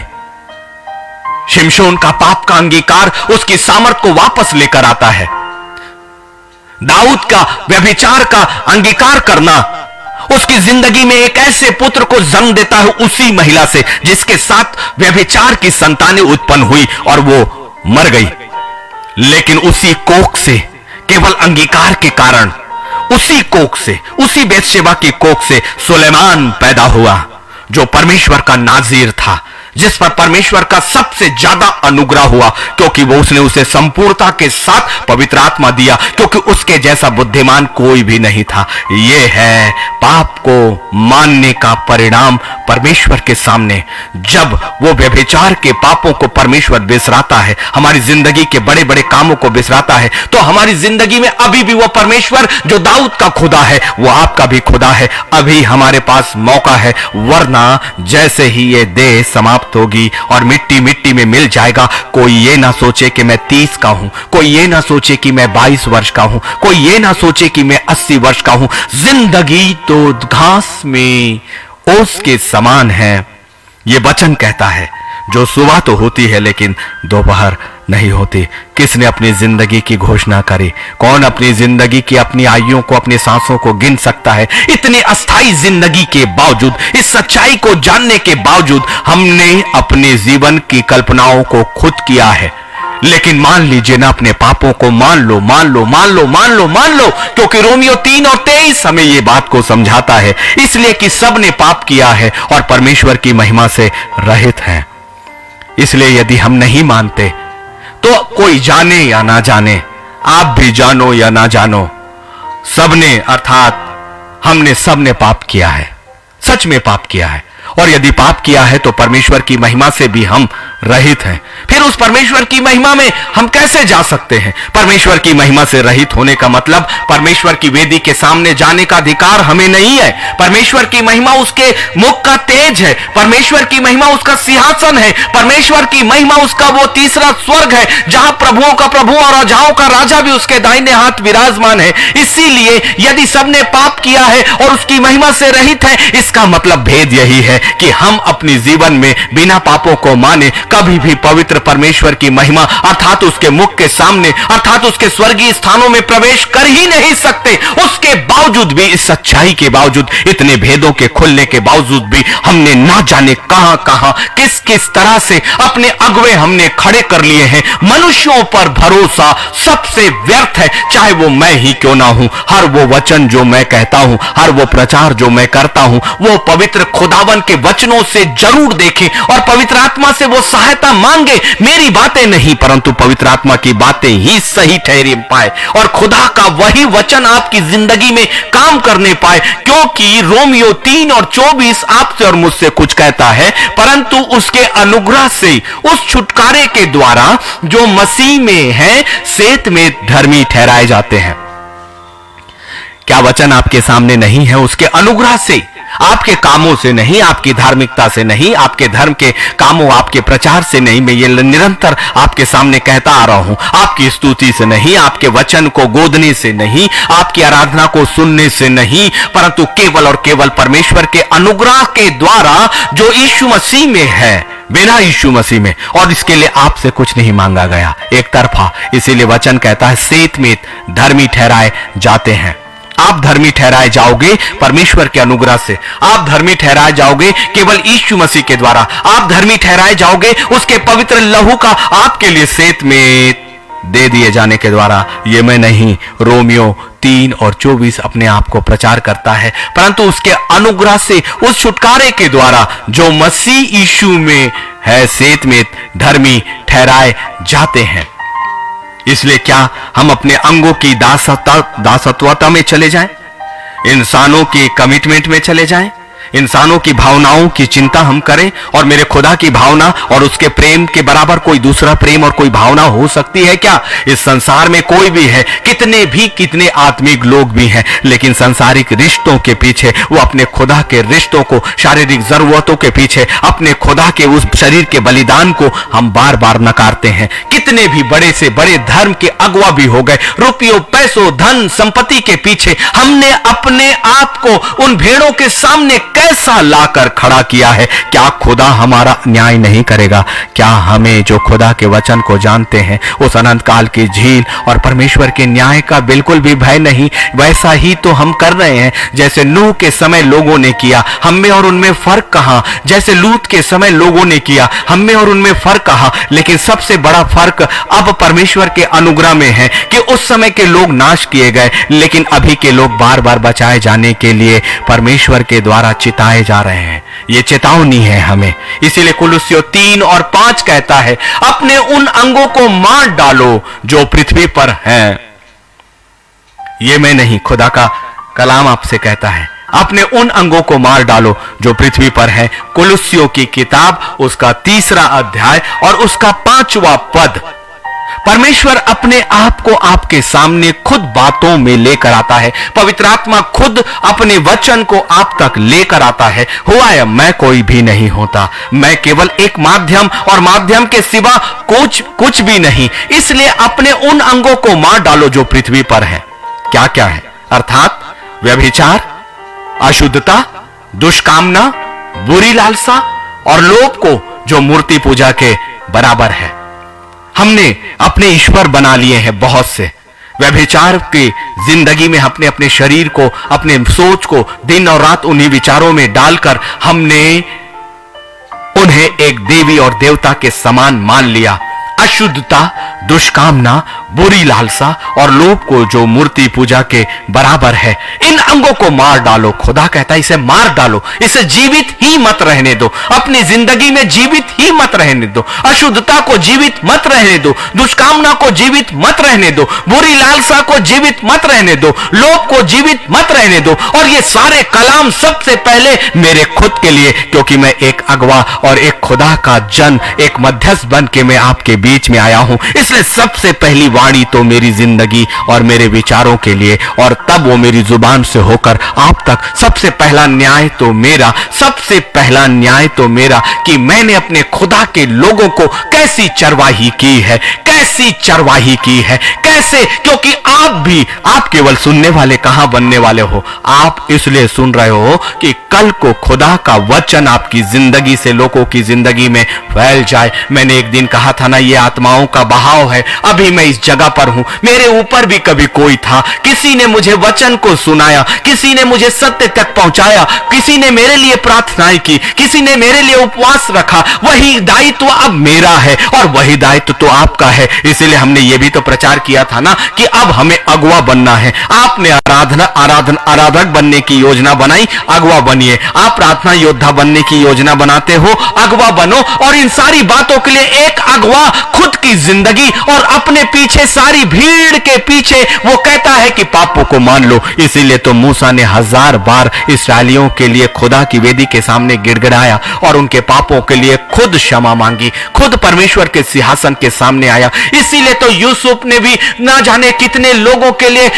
शिमशोन का पाप का अंगीकार उसकी सामर्थ को वापस लेकर आता है। दाऊद का व्यभिचार का अंगीकार करना उसकी जिंदगी में एक ऐसे पुत्र को जन्म देता है उसी महिला से जिसके साथ व्यभिचार की संतानें उत्पन्न हुई और वो मर गई, लेकिन उसी कोख से, केवल अंगीकार के कारण, उसी कोख से, उसी बेतशेबा की कोख से सुलेमान पैदा हुआ जो परमेश्वर का नाज़ीर था, जिस पर परमेश्वर का सबसे ज्यादा अनुग्रह हुआ, क्योंकि वो उसने उसे संपूर्णता के साथ पवित्र आत्मा दिया, क्योंकि उसके जैसा बुद्धिमान कोई भी नहीं था। यह है पाप को मानने का परिणाम परमेश्वर के सामने। जब वो व्यभिचार के पापों को परमेश्वर बिसराता है, हमारी जिंदगी के बड़े बड़े कामों को बिसराता है, तो हमारी जिंदगी में अभी भी वो परमेश्वर जो दाऊद का खुदा है वो आपका भी खुदा है। अभी हमारे पास मौका है, वरना जैसे ही ये देह समाप्त होगी और मिट्टी मिट्टी में मिल जाएगा, कोई ये ना सोचे कि मैं 30 का हूं, कोई ये ना सोचे कि मैं 22 वर्ष का हूं, कोई ये ना सोचे कि मैं 80 वर्ष का हूं। जिंदगी तो घास में ओस के समान है। ये वचन कहता है जो सुबह तो होती है लेकिन दोपहर नहीं होती। किसने अपनी जिंदगी की घोषणा करी? कौन अपनी जिंदगी की, अपनी आयुओं को, अपनी सांसों को गिन सकता है? इतनी अस्थाई जिंदगी के बावजूद, इस सच्चाई को जानने के बावजूद हमने अपने जीवन की कल्पनाओं को खुद किया है। लेकिन मान लीजिए ना, अपने पापों को मान लो, मान लो, मान लो, मान लो, मान लो, क्योंकि रोमियो 3:23 हमें ये बात को समझाता है। इसलिए कि सबने पाप किया है और परमेश्वर की महिमा से रहित हैं। इसलिए यदि हम नहीं मानते तो कोई जाने या ना जाने, आप भी जानो या ना जानो, सबने अर्थात हमने सबने पाप किया है, सच में पाप किया है। और यदि पाप किया है तो परमेश्वर की महिमा से भी हम रहित हैं। फिर उस परमेश्वर की महिमा में हम कैसे जा सकते हैं? परमेश्वर की महिमा से रहित होने का मतलब परमेश्वर की वेदी के सामने जाने का अधिकार हमें नहीं है। परमेश्वर की महिमा उसके मुख का तेज है, परमेश्वर की महिमा उसका सिंहासन है, परमेश्वर की महिमा उसका वो तीसरा स्वर्ग है जहां प्रभुओं का प्रभु और राजाओं का राजा भी उसके दाहिने हाथ विराजमान है। इसीलिए यदि सबने पाप किया है और उसकी महिमा से रहित है, इसका मतलब भेद यही है कि हम अपने जीवन में बिना पापों को माने कभी भी पवित्र परमेश्वर की महिमा अर्थात उसके मुख के सामने अर्थात उसके स्वर्गीय स्थानों में प्रवेश कर ही नहीं सकते। उसके बावजूद भी, इस सच्चाई के बावजूद, इतने भेदों के खुलने के बावजूद भी हमने ना जाने कहां कहां किस किस तरह से अपने अगवे हमने खड़े कर लिए हैं। मनुष्यों पर भरोसा सबसे व्यर्थ है, चाहे वो मैं ही क्यों ना हूं। हर वो वचन जो मैं कहता हूं, हर वो प्रचार जो मैं करता हूं, वो पवित्र खुदावन के वचनों से जरूर देखें और पवित्र आत्मा से वो सहायता मांगे। मेरी बातें नहीं परंतु पवित्र आत्मा की बातें ही सही ठहरे पाए और खुदा का वही वचन आपकी जिंदगी में काम करने पाए। क्योंकि रोमियो 3:24 आपसे और मुझसे कुछ कहता है, परंतु उसके अनुग्रह से, उस छुटकारे के द्वारा जो मसीह में है, सेत में धर्मी ठहराए जाते हैं। क्या वचन आपके सामने नहीं है? उसके अनुग्रह से, आपके कामों से नहीं, आपकी धार्मिकता से नहीं, आपके धर्म के कामों, आपके प्रचार से नहीं। मैं ये निरंतर आपके सामने कहता आ रहा हूं। आपकी स्तुति से नहीं, आपके वचन को गोदने से नहीं, आपकी आराधना को सुनने से नहीं, परंतु केवल और केवल परमेश्वर के अनुग्रह के द्वारा जो यीशु मसीह में है, बिना यीशु मसीह में। और इसके लिए आपसे कुछ नहीं मांगा गया, एक तरफा। इसीलिए वचन कहता है, सेत में धर्मी ठहराए जाते हैं। आप धर्मी ठहराए जाओगे परमेश्वर के अनुग्रह से। आप धर्मी ठहराए जाओगे केवल यीशु मसीह के द्वारा। आप धर्मी ठहराए जाओगे उसके पवित्र लहू का आपके लिए सेत में दे दिए जाने के द्वारा। ये मैं नहीं, रोमियो 3:24 अपने आप को प्रचार करता है, परंतु उसके अनुग्रह से, उस छुटकारे के द्वारा जो मसीह यीशु में है, सेत में धर्मी ठहराए जाते हैं। इसलिए क्या हम अपने अंगों की दासत्वता में चले जाएं? इंसानों की कमिटमेंट में चले जाएं? इंसानों की भावनाओं की चिंता हम करें और मेरे खुदा की भावना और उसके प्रेम के बराबर कोई दूसरा प्रेम और कोई भावना हो सकती है क्या? इस संसार में कोई भी है, कितने आत्मिक लोग भी हैं, लेकिन सांसारिक रिश्तों के पीछे वो अपने खुदा के रिश्तों को, शारीरिक जरूरतों के पीछे अपने खुदा के उस शरीर के बलिदान को हम बार बार नकारते हैं। कितने भी बड़े से बड़े धर्म के अगुवा भी हो गए, रुपयों, पैसों, धन संपत्ति के पीछे हमने अपने आप को उन भेड़ों के सामने कैसा लाकर खड़ा किया है। क्या खुदा हमारा न्याय नहीं करेगा? क्या हमें जो खुदा के वचन को जानते हैं उस अनंत काल की झील और परमेश्वर के न्याय का बिल्कुल भी भय नहीं? वैसा ही तो हम कर रहे हैं जैसे नूह के समय लोगों ने किया, हम में और उनमें फर्क कहां? जैसे लूत के समय लोगों ने किया, हम में और उनमें फर्क कहां? लेकिन सबसे बड़ा फर्क अब परमेश्वर के अनुग्रह में है कि उस समय के लोग नाश किए गए, लेकिन अभी के लोग बार बार बचाए जाने के लिए परमेश्वर के द्वारा चिताए जा रहे हैं। ये चेतावनी है हमें। इसीलिए कुलुस्सियों 3:5 कहता है, अपने उन अंगों को मार डालो जो पृथ्वी पर हैं। ये मैं नहीं, खुदा का कलाम आपसे कहता है, अपने उन अंगों को मार डालो जो पृथ्वी पर है। कुलुस्सियों की किताब उसका 3 अध्याय और उसका 5वां पद। परमेश्वर अपने आप को आपके सामने खुद बातों में लेकर आता है। पवित्र आत्मा खुद अपने वचन को आप तक लेकर आता है। हुआ है, मैं कोई भी नहीं होता, मैं केवल एक माध्यम और माध्यम के सिवा कुछ भी नहीं। इसलिए अपने उन अंगों को मार डालो जो पृथ्वी पर है। क्या क्या है? अर्थात व्यभिचार, अशुद्धता, दुष्कामना, बुरी लालसा और लोभ को जो मूर्ति पूजा के बराबर है। हमने अपने ईश्वर बना लिए हैं बहुत से। व्यभिचार की जिंदगी में हमने अपने शरीर को, अपने सोच को दिन और रात उन्हीं विचारों में डालकर हमने उन्हें एक देवी और देवता के समान मान लिया। अशुद्धता, दुष्कामना, बुरी लालसा और लोभ को जो मूर्ति पूजा के बराबर है, इन अंगों को मार डालो। खुदा कहता है इसे मार डालो, इसे जीवित ही मत रहने दो, अपनी जिंदगी में जीवित ही मत रहने दो। अशुद्धता को जीवित मत रहने दो, दुष्कामना को जीवित मत रहने दो, बुरी लालसा को जीवित मत रहने दो, लोभ को जीवित मत रहने दो। और ये सारे कलाम सबसे पहले मेरे खुद के लिए, क्योंकि मैं एक अगवा और एक खुदा का जन, एक मध्यस्थ बन के मैं आपके बीच में आया हूं। इसलिए सबसे पहली वाणी तो मेरी जिंदगी और मेरे विचारों के लिए, और तब वो मेरी जुबान से होकर आप तक। सबसे पहला न्याय तो मेरा, सबसे पहला न्याय तो मेरा कि मैंने अपने खुदा के लोगों को कैसी चरवाही की है, कैसी चरवाही की है, कैसे। क्योंकि आप केवल सुनने वाले कहां बनने वाले हो, आप इसलिए सुन रहे हो कि कल को खुदा का वचन आपकी जिंदगी से लोगों की जिंदगी में फैल जाए। मैंने एक दिन कहा था ना, ये आत्माओं का बहाव है। अभी मैं इस जगह पर हूं, मेरे ऊपर भी कभी कोई था, किसी ने मुझे वचन को सुनाया, किसी ने मुझे सत्य तक पहुंचाया, किसी ने मेरे लिए प्रार्थनाएं की, किसी ने मेरे लिए उपवास रखा। वही दायित्व अब मेरा है और वही दायित्व तो आपका है। इसलिए हमने ये भी तो प्रचार किया था ना कि अब हमें अगुआ बनना है। आपने आराधक बनने की योजना बनाई, अगुआ बनिए। आप प्रार्थना योद्धा बनने की योजना बनाते हो, अगुआ बनो। और इन सारी बातों के लिए एक अगुआ खुद की जिंदगी और अपने पीछे सारी भीड़ के पीछे वो कहता है कि पापों को मान लो। इसीलिए तो मूसा ने 1000 बार इस्राएलियों के लिए खुदा की वेदी के सामने गिड़गिड़ाया और उनके पापों के लिए खुद क्षमा मांगी, खुद परमेश्वर के सिंहासन के सामने आया। इसीलिए तो यूसुफ ने भी ना जाने कितने लोगों के लिए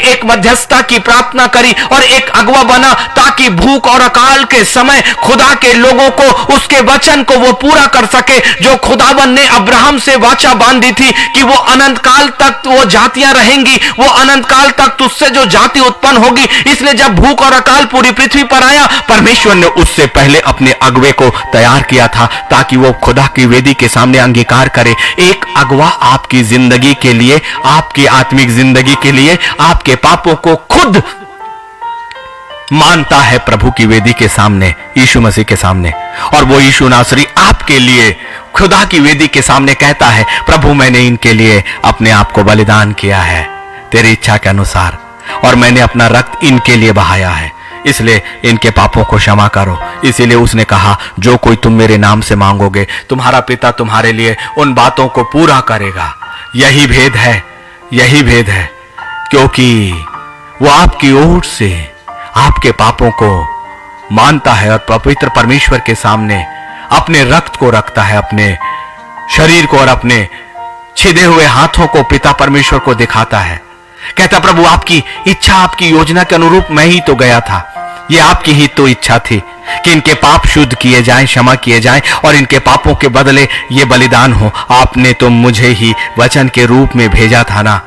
एक मध्यस्थता की प्रार्थना करी और एक अगुआ बना, ताकि भूख और अकाल के समय खुदा के लोगों को, उसके वचन को वो पूरा कर सके, जो खुदावन ने अब्राहम से वाचा बांधी थी कि वो अनंत काल तक वो जातियां रहेंगी, वो अनंत काल तक तुझसे जो जाति उत्पन्न होगी। इसलिए जब भूख और अकाल पूरी पृथ्वी पर आया, परमेश्वर ने उससे पहले अपने अगुवे को तैयार किया था ताकि वो खुदा की वेदी के सामने अंगीकार करे। एक अगुआ आपकी जिंदगी के लिए, आपकी आत्मिक जिंदगी के लिए, आपके पापों को खुद मानता है प्रभु की वेदी के सामने, यीशु मसीह के सामने। और वो यीशु नासरी आपके लिए खुदा की वेदी के सामने कहता है, प्रभु मैंने इनके लिए अपने आप को बलिदान किया है तेरी इच्छा के अनुसार, और मैंने अपना रक्त इनके लिए बहाया है, इसलिए इनके पापों को क्षमा करो। इसीलिए उसने कहा, जो कोई तुम मेरे नाम से मांगोगे, तुम्हारा पिता तुम्हारे लिए उन बातों को पूरा करेगा। यही भेद है, यही भेद है, क्योंकि वो आपकी ओर से आपके पापों को मानता है और पवित्र परमेश्वर के सामने अपने रक्त को रखता है, अपने शरीर को और अपने छिदे हुए हाथों को पिता परमेश्वर को दिखाता है। कहता, प्रभु आपकी इच्छा, आपकी योजना के अनुरूप मैं ही तो गया था। ये आपकी ही तो इच्छा थी कि इनके पाप शुद्ध किए जाएं, क्षमा किए जाएं और इनके पापों के बदले ये बलिदान हो। आपने तो मुझे ही वचन के रूप में भेजा था ना।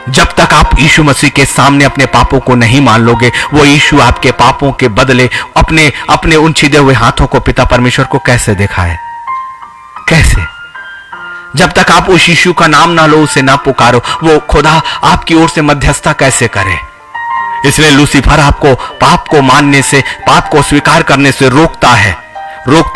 जब तक आप यीशु मसीह के सामने अपने पापों को नहीं मान लोगे, वो यीशु आपके पापों के बदले अपने उन छिदे हुए हाथों को पिता परमेश्वर को कैसे दिखाए? कैसे? जब तक आप उस यीशु का नाम ना लो, उसे ना पुकारो, वो खुदा आपकी ओर से मध्यस्थता कैसे करे? इसलिए लूसीफर आपको पाप को मानने से, पाप को स्वीकार करने से रोकता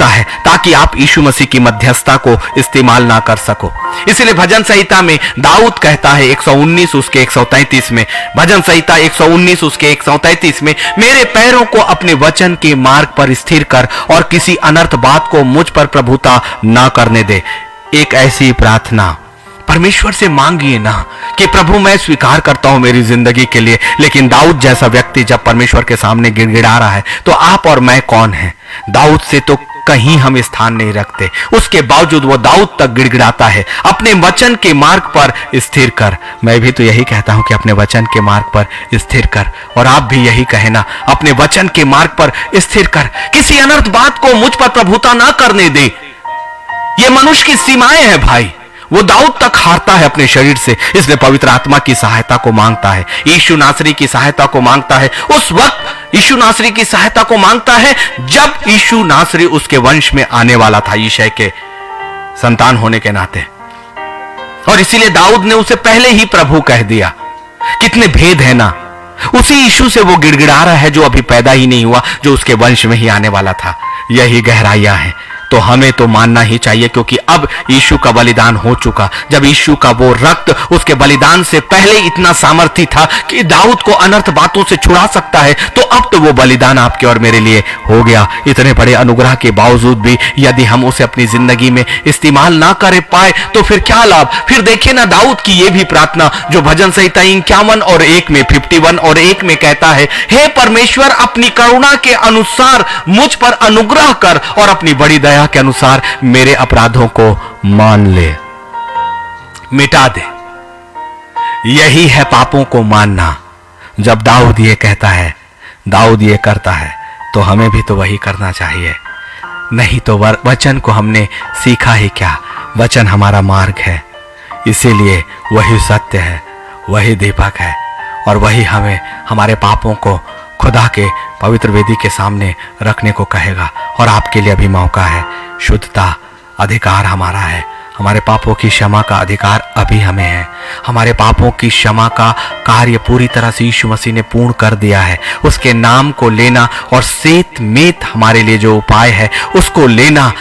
है ताकि आप यीशु मसीह की मध्यस्थता को इस्तेमाल ना कर सको। इसलिए भजन संहिता में दाऊद कहता है 119 उसके 133 में, भजन संहिता 119 उसके 133 में, मेरे पैरों को अपने वचन के मार्ग पर स्थिर कर और किसी अनर्थ बात को मुझ पर प्रभुता ना करने दे। एक ऐसी प्रार्थना परमेश्वर से मांगिए ना कि प्रभु मैं स्वीकार करता हूं मेरी जिंदगी के लिए। लेकिन दाऊद जैसा व्यक्ति जब परमेश्वर के सामने गिड़गिड़ा रहा है, तो आप और मैं कौन हैं? दाऊद से तो कहीं हम स्थान नहीं रखते, उसके बावजूद वो दाऊद तक गिड़गिड़ाता है, अपने वचन के मार्ग पर स्थिर कर। मैं भी तो यही कहता हूं कि अपने वचन के मार्ग पर स्थिर कर, और आप भी यही कहे ना, अपने वचन के मार्ग पर स्थिर कर, किसी अनर्थ बात को मुझ पर प्रभुता ना करने दे। ये मनुष्य की सीमाएं हैं भाई। वो दाऊद तक हारता है अपने शरीर से, इसलिए पवित्र आत्मा की सहायता को मांगता है, यीशु नासरी की सहायता को मांगता है। उस वक्त यीशु नासरी की सहायता को मांगता है जब यीशु नासरी उसके वंश में आने वाला था, यिशै के संतान होने के नाते। और इसीलिए दाऊद ने उसे पहले ही प्रभु कह दिया। कितने भेद है ना। उसी यीशु से वो गिड़गिड़ा रहा है जो अभी पैदा ही नहीं हुआ, जो उसके वंश में ही आने वाला था। यही गहराइयां हैं। तो हमें तो मानना ही चाहिए, क्योंकि अब यीशु का बलिदान हो चुका। जब यीशु का वो रक्त उसके बलिदान से पहले इतना सामर्थी था कि दाऊद को अनर्थ बातों से छुड़ा सकता है, तो अब तो वो बलिदान आपके और मेरे लिए हो गया। इतने बड़े अनुग्रह के बावजूद भी यदि हम उसे अपनी जिंदगी में इस्तेमाल ना कर पाए तो फिर क्या लाभ। फिर देखिए ना दाऊद की ये भी प्रार्थना जो भजन संहिता 51 और 1 में 51 और 1 में कहता है, हे परमेश्वर अपनी करुणा के अनुसार मुझ पर अनुग्रह कर और अपनी बड़ी दया के अनुसार मेरे अपराधों को मान ले, मिटा दे। यही है पापों को मानना। जब दाऊद ये कहता है, दाऊद ये करता है, तो हमें भी तो वही करना चाहिए। नहीं तो वचन को हमने सीखा ही क्या। वचन हमारा मार्ग है, इसीलिए वही सत्य है, वही दीपक है और वही हमें हमारे पापों को खुदा के पवित्र वेदी के सामने रखने को कहेगा। और आपके लिए अभी मौका है। शुद्धता अधिकार हमारा है। हमारे पापों की क्षमा का अधिकार अभी हमें है। हमारे पापों की क्षमा का कार्य पूरी तरह से यीशु मसीह ने पूर्ण कर दिया है। उसके नाम को लेना और सेत मेत हमारे लिए जो उपाय है उसको लेना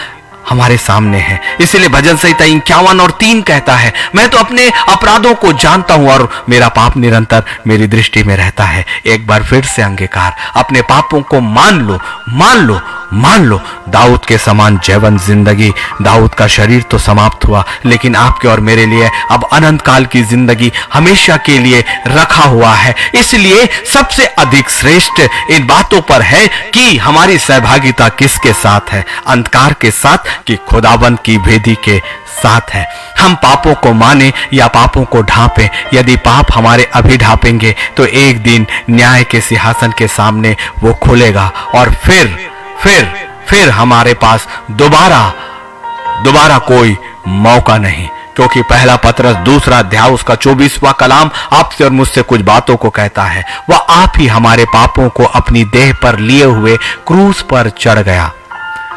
हमारे सामने है। इसलिए भजन संहिता 51 और 3 कहता है, मैं तो अपने अपराधों को जानता हूं और मेरा पाप निरंतर मेरी दृष्टि में रहता है। एक बार फिर से अंगीकार, अपने पापों को मान लो, मान लो, मान लो। दाऊद के समान जैवंत जिंदगी, दाऊद का शरीर तो समाप्त हुआ, लेकिन आपके और मेरे लिए अब अनंत काल की जिंदगी हमेशा के लिए रखा हुआ है। इसलिए सबसे अधिक श्रेष्ठ इन बातों पर है कि हमारी सहभागिता किसके साथ है, अंधकार के साथ कि खुदाबंद की भेदी के साथ है। हम पापों को माने या पापों को ढांपें, यदि पाप हमारे अभी ढांपेंगे तो एक दिन न्याय के सिंहासन के सामने वो खुलेगा और फिर हमारे पास दोबारा कोई मौका नहीं। क्योंकि पहला पत्रस 2 अध्याय उसका 24वां कलाम आपसे और मुझसे कुछ बातों को कहता है। वह आप ही हमारे पापों को अपनी देह पर लिए हुए क्रूस पर चढ़ गया।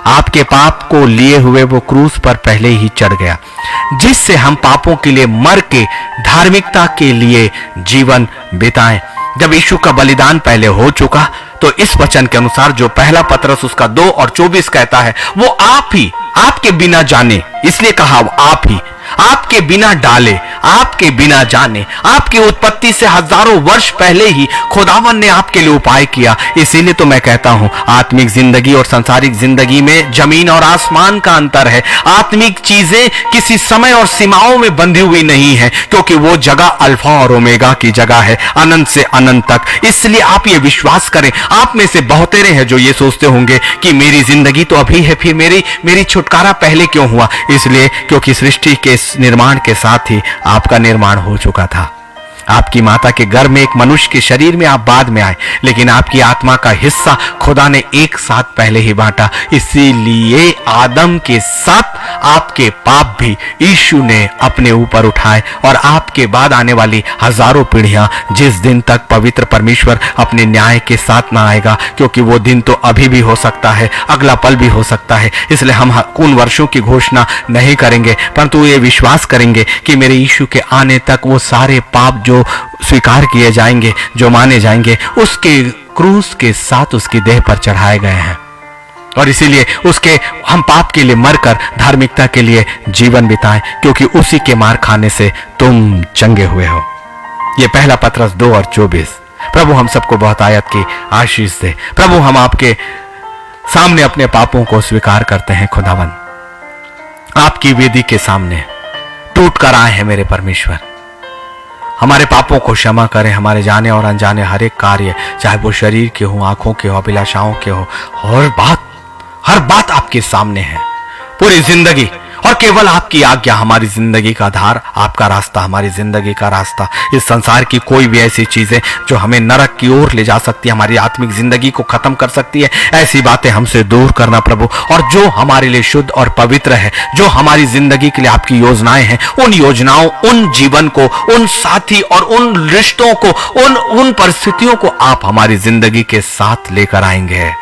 आपके पाप को लिए हुए वो क्रूस पर पहले ही चढ़ गया, जिससे हम पापों के लिए मर के धार्मिकता के लिए जीवन बिताएं। जब यीशु का बलिदान पहले हो चुका तो इस वचन के अनुसार जो पहला पत्रस उसका 2 और 24 कहता है, वो आप ही आपके बिना जाने, इसलिए कहा आप ही आपके बिना डाले, आपके बिना जाने, आपकी उत्पत्ति से हजारों वर्ष पहले ही खुदावन ने आपके लिए उपाय किया। इसीलिए तो मैं कहता हूं आत्मिक जिंदगी और सांसारिक जिंदगी में जमीन और आसमान का अंतर है। आत्मिक चीजें किसी समय और सीमाओं में बंधी हुई नहीं है, क्योंकि वो जगह अल्फा और ओमेगा की जगह है, अनंत से अनंत तक। इसलिए आप ये विश्वास करें। आप में से बहुतेरे हैं जो ये सोचते होंगे कि मेरी जिंदगी तो अभी है, फिर मेरी छुटकारा पहले क्यों हुआ? इसलिए क्योंकि सृष्टि के निर्माण के साथ ही आपका निर्माण हो चुका था। आपकी माता के गर्भ में एक मनुष्य के शरीर में आप बाद में आए, लेकिन आपकी आत्मा का हिस्सा खुदा ने एक साथ पहले ही बांटा। इसीलिए आदम के साथ आपके पाप भी यीशु ने अपने ऊपर उठाए और आपके बाद आने वाली हजारों पीढ़ियां, जिस दिन तक पवित्र परमेश्वर अपने न्याय के साथ ना आएगा, क्योंकि वो दिन तो अभी भी हो सकता है, अगला पल भी हो सकता है। इसलिए हम उन वर्षों की घोषणा नहीं करेंगे, परंतु ये विश्वास करेंगे कि मेरे यीशु के आने तक वो सारे पाप जो स्वीकार किए जाएंगे, जो माने जाएंगे, उसके क्रूस के साथ उसकी देह पर चढ़ाए गए हैं। और इसीलिए उसके हम पाप के लिए मरकर धार्मिकता के लिए जीवन बिताएं, क्योंकि उसी के मार खाने से तुम चंगे हुए हो। ये पहला पत्रस 2 और 24। प्रभु हम सबको बहुत आयत की आशीष दे। प्रभु हम आपके सामने अपने पापों को स्वीकार करते हैं। खुदावन आपकी वेदी के सामने टूट कर आए हैं मेरे परमेश्वर। हमारे पापों को क्षमा करें। हमारे जाने और अनजाने हर एक कार्य, चाहे वो शरीर के हो, आंखों के हो, अभिलाषाओं के हो, हर बात आपके सामने है। पूरी जिंदगी और केवल आपकी आज्ञा हमारी जिंदगी का आधार, आपका रास्ता हमारी जिंदगी का रास्ता। इस संसार की कोई भी ऐसी चीजें जो हमें नरक की ओर ले जा सकती है, हमारी आत्मिक जिंदगी को खत्म कर सकती है, ऐसी बातें हमसे दूर करना प्रभु। और जो हमारे लिए शुद्ध और पवित्र है, जो हमारी जिंदगी के लिए आपकी योजनाएं हैं, उन योजनाओं, उन जीवन को, उन साथी और उन रिश्तों को, उन परिस्थितियों को आप हमारी जिंदगी के साथ लेकर आएंगे।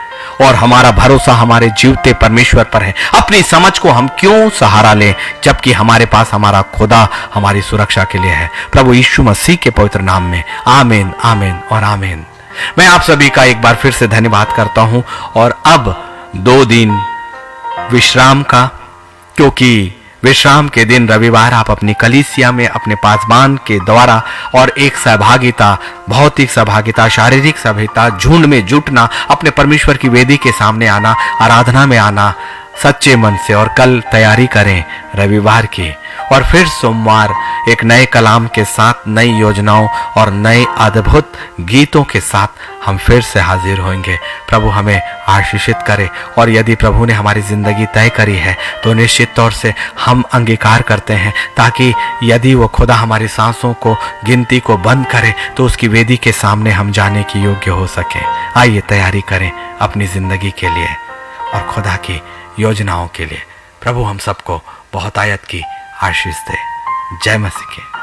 और हमारा भरोसा हमारे जीवते परमेश्वर पर है। अपनी समझ को हम क्यों सहारा लें, जबकि हमारे पास हमारा खुदा हमारी सुरक्षा के लिए है। प्रभु यीशु मसीह के पवित्र नाम में आमीन, आमीन और आमीन। मैं आप सभी का एक बार फिर से धन्यवाद करता हूं। और अब 2 दिन विश्राम का, क्योंकि विश्राम के दिन रविवार आप अपनी कलीसिया में अपने पासबान के द्वारा और एक सहभागिता, भौतिक सहभागिता, शारीरिक सहभागिता, झुंड में जुटना, अपने परमेश्वर की वेदी के सामने आना, आराधना में आना सच्चे मन से। और कल तैयारी करें रविवार की, और फिर सोमवार एक नए कलाम के साथ, नई योजनाओं और नए अद्भुत गीतों के साथ हम फिर से हाजिर होंगे। प्रभु हमें आशीषित करे। और यदि प्रभु ने हमारी जिंदगी तय करी है तो निश्चित तौर से हम अंगीकार करते हैं, ताकि यदि वो खुदा हमारी सांसों को, गिनती को बंद करे तो उसकी वेदी के सामने हम जाने की योग्य हो सके। आइए तैयारी करें अपनी जिंदगी के लिए और खुदा की योजनाओं के लिए। प्रभु हम सबको बहुत आयत की आशीष दे। जय मसीह के।